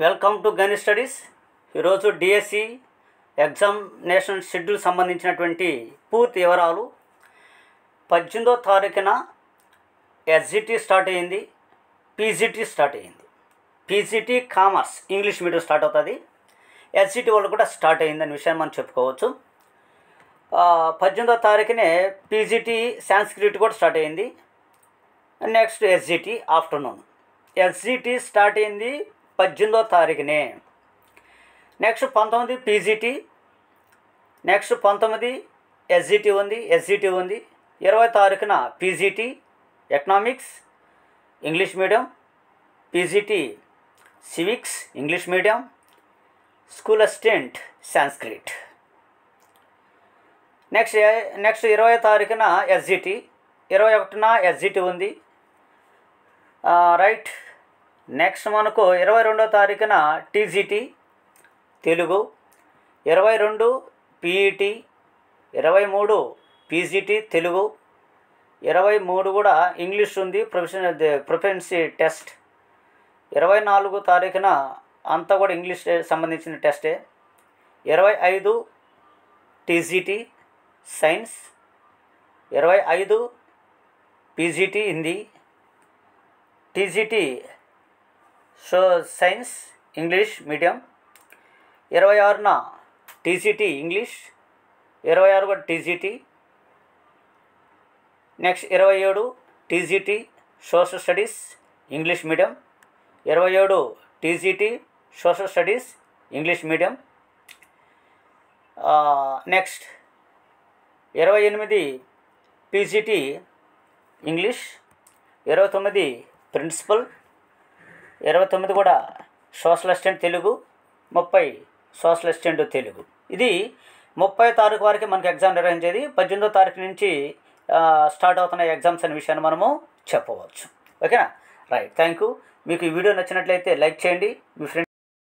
Welcome to Gani studies. ఈరోజు DSC examination schedule సంబంధించినటువంటి పూర్తి వివరాలు. 18వ తారీఖున ఎస్జిటి స్టార్ట్ అయ్యింది, పీజీటీ స్టార్ట్ అయ్యింది. PGT commerce English medium start అవుతుంది, ఎస్జిటి వాళ్ళు కూడా స్టార్ట్ అయ్యిందనే విషయాన్ని మనం చెప్పుకోవచ్చు. 18వ తారీఖునే పీజీటీ సాంస్క్రిట్ కూడా స్టార్ట్ అయ్యింది. Next SGT afternoon. SGT start అయింది 18వ తారీఖునే. నెక్స్ట్ 19 పీజీటీ, నెక్స్ట్ 19 ఎస్జిటి ఉంది. 20 తారీఖున PGT economics English medium, PGT civics English medium, school assistant Sanskrit. Next 20 తారీఖున ఎస్జిటి, 21న ఎస్జిటి ఉంది. రైట్. నెక్స్ట్ మనకు 22వ తారీఖున TGT Telugu, 22 PET, 23 PGT Telugu, 23 కూడా ఇంగ్లీష్ ఉంది, ప్రొఫెన్సీ టెస్ట్. 24 తారీఖున అంతా కూడా ఇంగ్లీష్ సంబంధించిన టెస్టే. 25 TGT science, 25 PGT Hindi, TGT science English medium. 26న టీజీటీ ఇంగ్లీష్, 26 కూడా TGT. Next 27 TGT social studies English medium, 27 TGT social studies English medium. Next 28 PGT English, 29 principal, 29 కూడా social assistant Telugu, 30 social assistant Telugu. ఇది 30వ తారీఖు వరకు మనకి ఎగ్జామ్ నిర్వహించేది. 18వ తారీఖు నుంచి స్టార్ట్ అవుతున్న ఎగ్జామ్స్ అనే విషయాన్ని మనము చెప్పవచ్చు. ఓకేనా? రైట్. Thank you. మీకు ఈ వీడియో నచ్చినట్లయితే లైక్ చేయండి, మీ ఫ్రెండ్స్